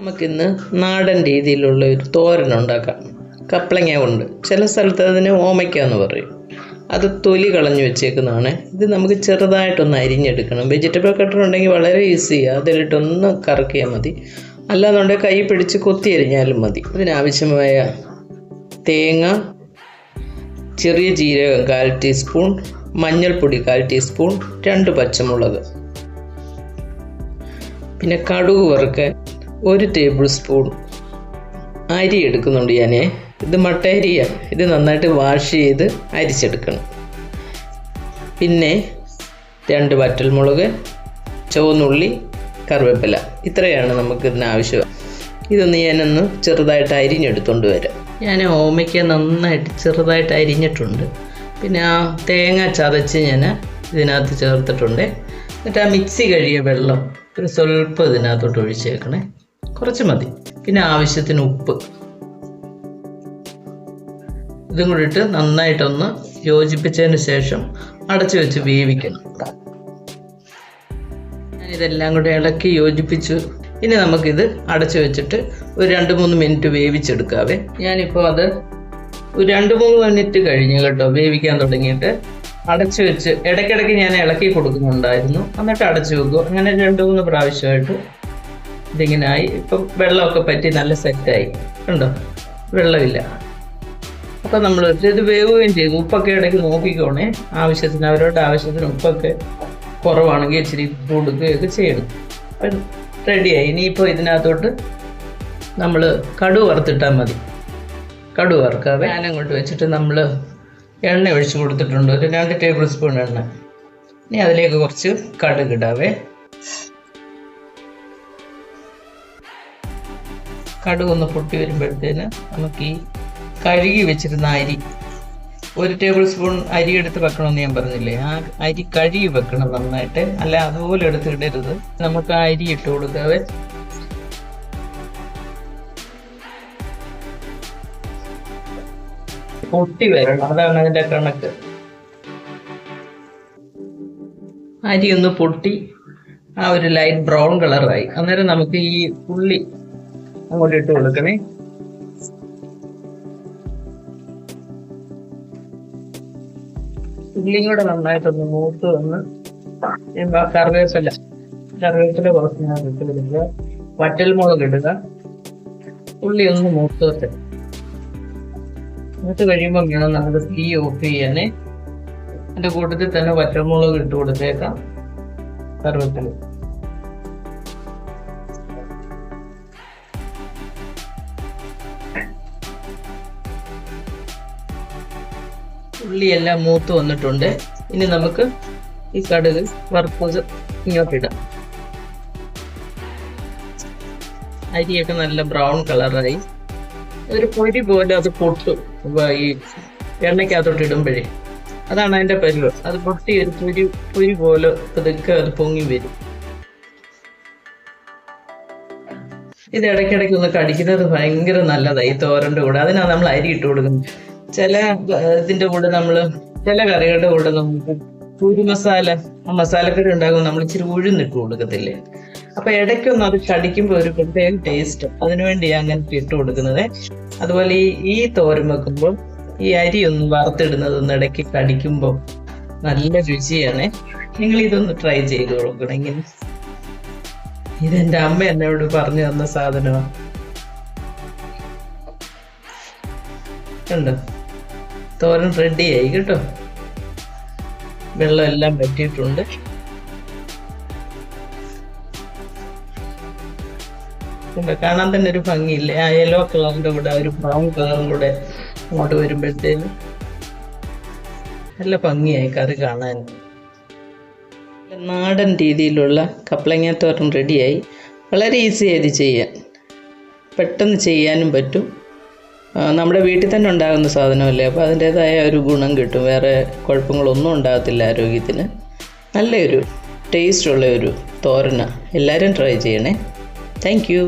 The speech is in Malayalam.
നമുക്കിന്ന് നാടൻ രീതിയിലുള്ള ഒരു തോരൻ ഉണ്ടാക്കാം. കപ്പളങ്ങ കൊണ്ട്, ചില സ്ഥലത്ത് അതിന് ഓമയ്ക്ക എന്ന് പറയും. അത് തൊലി കളഞ്ഞു വെച്ചേക്കുന്നതാണ്. ഇത് നമുക്ക് ചെറുതായിട്ടൊന്ന് അരിഞ്ഞെടുക്കണം. വെജിറ്റബിൾ കട്ടർ ഉണ്ടെങ്കിൽ വളരെ ഈസിയാണ്, അതിലിട്ടൊന്ന് കറക്കിയാൽ മതി. അല്ലാന്നുണ്ടെങ്കിൽ കൈ പിടിച്ച് കൊത്തി അരിഞ്ഞാലും മതി. ഇതിനാവശ്യമായ തേങ്ങ, ചെറിയ ജീരകം 1/4 ടീസ്പൂൺ, മഞ്ഞൾപ്പൊടി 1/4 ടീസ്പൂൺ, 2 പച്ചമുളക്, പിന്നെ കടുക് വറുക്കാൻ 1 ടേബിൾ സ്പൂൺ അരി എടുക്കുന്നുണ്ട് ഞാൻ. ഇത് മട്ട അരിയാണ്. ഇത് നന്നായിട്ട് വാഷ് ചെയ്ത് അരിച്ചെടുക്കണം. പിന്നെ 2 വറ്റൽമുളക്, ചുവന്നുള്ളി, കറിവേപ്പില. ഇത്രയാണ് നമുക്ക് ഇതിനാവശ്യം. ഇതൊന്ന് ഞാനൊന്ന് ചെറുതായിട്ട് അരിഞ്ഞെടുത്തുകൊണ്ട് വരാം. ഞാൻ ഓമയ്ക്ക നന്നായിട്ട് ചെറുതായിട്ട് അരിഞ്ഞിട്ടുണ്ട്. പിന്നെ ആ തേങ്ങ ചതച്ച് ഞാൻ ഇതിനകത്ത് ചേർത്തിട്ടുണ്ട്. എന്നിട്ട് ആ മിക്സി കഴിയ വെള്ളം ഒരു സ്വല്പം ഇതിനകത്തോട്ട് ഒഴിച്ചേക്കണേ, കുറച്ച് മതി. പിന്നെ ആവശ്യത്തിന് ഉപ്പ്, ഇതും കൂടി ഇട്ട് നന്നായിട്ടൊന്ന് യോജിപ്പിച്ചതിന് ശേഷം അടച്ചു വെച്ച് വേവിക്കണം. ഞാനിതെല്ലാം കൂടെ ഇളക്കി യോജിപ്പിച്ചു. ഇനി നമുക്കിത് അടച്ചു വെച്ചിട്ട് ഒരു 2-3 മിനിറ്റ് വേവിച്ചെടുക്കാവേ. ഞാനിപ്പോൾ അത് ഒരു 2-3 മിനിറ്റ് കഴിഞ്ഞു കേട്ടോ വേവിക്കാൻ തുടങ്ങിയിട്ട്. അടച്ചു വെച്ച് ഇടയ്ക്കിടയ്ക്ക് ഞാൻ ഇളക്കി കൊടുക്കുന്നുണ്ടായിരുന്നു. എന്നിട്ട് അടച്ചു വെക്കും. അങ്ങനെ 2-3 പ്രാവശ്യമായിട്ട് ഇതിങ്ങനെ ആയി. ഇപ്പം വെള്ളമൊക്കെ പറ്റി നല്ല സെറ്റായി കണ്ടോ, വെള്ളമില്ല. അപ്പം നമ്മൾ ഇത് വേവുകയും ചെയ്തു. ഉപ്പൊക്കെ ഇടയ്ക്ക് നോക്കിക്കോണേ, ആവശ്യത്തിന് അവരുടെ ആവശ്യത്തിന് ഉപ്പൊക്കെ കുറവാണെങ്കിൽ ഇച്ചിരി കൊടുക്കുകയൊക്കെ ചെയ്യണം. അപ്പം റെഡിയായി. ഇനിയിപ്പോൾ ഇതിനകത്തോട്ട് നമ്മൾ കടുക് വറുത്തിട്ടാൽ മതി. കടുക് വറുക്കാവേ. അങ്ങോട്ട് വെച്ചിട്ട് നമ്മൾ എണ്ണ ഒഴിച്ച് കൊടുത്തിട്ടുണ്ട്, ഒരു 2 ടേബിൾ സ്പൂൺ എണ്ണ. ഇനി അതിലേക്ക് കുറച്ച് കടുക് ഇടാവേ. കടുക് ഒന്ന് പൊട്ടി വരുമ്പോഴത്തേന് നമുക്ക് ഈ കഴുകി വെച്ചിരുന്ന അരി, 1 ടേബിൾ സ്പൂൺ അരി എടുത്ത് വെക്കണമെന്ന് ഞാൻ പറഞ്ഞില്ലേ, ആ അരി കഴുകി വെക്കണം നന്നായിട്ട്. അല്ല അതുപോലെ എടുത്തിടരുത്. നമുക്ക് ആ അരി ഇട്ട് കൊടുക്കാവേ. പൊട്ടി വരണം, അതാണ് അതിൻ്റെ കണക്ക്. അരി ഒന്ന് പൊട്ടി ആ ഒരു ലൈറ്റ് ബ്രൗൺ കളറായി. അന്നേരം നമുക്ക് ഈ ഉള്ളി അങ്ങോട്ട് ഇട്ട് കൊടുക്കണേ. ഉള്ളിയും കൂടെ നന്നായിട്ടൊന്ന് മൂത്ത് വന്ന് കറിവേപ്പില കുറച്ച് ഞാൻ ഇട്ട് കൊടുക്കുക. വറ്റൽമുളക് ഇടുക. ഉള്ളി ഒന്ന് മൂത്ത് വെച്ച് മൂത്ത് കഴിയുമ്പോൾ വേണം നമുക്ക് തീ ഓഫ് ചെയ്യാനേ. അതിൻ്റെ കൂട്ടത്തിൽ തന്നെ വറ്റൽമുളക് ഇട്ട് കൊടുത്തേക്കാം, കറിവേപ്പില. ഉള്ളിയെല്ലാം മൂത്ത് വന്നിട്ടുണ്ട്. ഇനി നമുക്ക് ഈ കടുക് വറുത്തത് ഇങ്ങോട്ടിടാം. അരിയൊക്കെ നല്ല ബ്രൗൺ കളറായി. ഒരു പൊരി പോലെ അത് പൊട്ടും ഈ എണ്ണയ്ക്കകത്തോട്ട് ഇടുമ്പോഴേ. അതാണ് അതിൻ്റെ പരുവ്. അത് പൊട്ടി ഒരു പൊരി പോലെ പതുക്കെ അത് പൊങ്ങി വരും. ഇത് ഇടയ്ക്കിടയ്ക്ക് ഒന്ന് കടിക്കുന്നത് ഭയങ്കര നല്ലതാണ് ഈ തോരൻ്റെ കൂടെ. അതിനാണ് നമ്മൾ അരി ഇട്ട് കൊടുക്കുന്നത്. ചില ഇതിൻ്റെ കൂടെ ചില കറികളുടെ കൂടെ നമുക്ക് പൂരി മസാലക്കറി ഉണ്ടാകുമ്പോൾ നമ്മൾ ഇച്ചിരി ഉഴുന്നിട്ട് കൊടുക്കത്തില്ലേ. അപ്പൊ ഇടയ്ക്കൊന്നും അത് കടിക്കുമ്പോൾ ഒരു പ്രത്യേക ടേസ്റ്റ്. അതിനുവേണ്ടിയാണ് അങ്ങനെ ഇട്ട് കൊടുക്കുന്നത്. അതുപോലെ ഈ തോരൻ വെക്കുമ്പോൾ ഈ അരി ഒന്ന് വറുത്തിടുന്നതൊന്ന് ഇടയ്ക്ക് കടിക്കുമ്പോൾ നല്ല രുചിയാണ്. നിങ്ങൾ ഇതൊന്ന് ട്രൈ ചെയ്ത് കൊടുക്കണമെങ്കിൽ. ഇതെൻ്റെ അമ്മ എന്നോട് പറഞ്ഞു തന്ന സാധനമാണ്. കണ്ടോ, തോരൻ റെഡിയായി കേട്ടോ. വെള്ളം എല്ലാം പറ്റിയിട്ടുണ്ട്. കാണാൻ തന്നെ ഒരു ഭംഗിയില്ലേ, ആ യെല്ലോ കളറിൻ്റെ കൂടെ ഒരു ബ്രൗൺ കളറും കൂടെ അങ്ങോട്ട് വരുമ്പോഴത്തേന് നല്ല ഭംഗിയായി കറി കാണാൻ. നാടൻ രീതിയിലുള്ള കപ്പളങ്ങ തോരൻ റെഡിയായി. വളരെ ഈസിയായി ഇത് ചെയ്യാൻ, പെട്ടെന്ന് ചെയ്യാനും പറ്റും. നമ്മുടെ വീട്ടിൽ തന്നെ ഉണ്ടാകുന്ന സാധനമല്ലേ, അപ്പോൾ അതിൻ്റേതായ ഒരു ഗുണം കിട്ടും. വേറെ കുഴപ്പങ്ങളൊന്നും ഉണ്ടാകത്തില്ല ആരോഗ്യത്തിന്. നല്ലൊരു ടേസ്റ്റുള്ള ഒരു തോരനാണ്. എല്ലാവരും ട്രൈ ചെയ്യണേ. Thank you.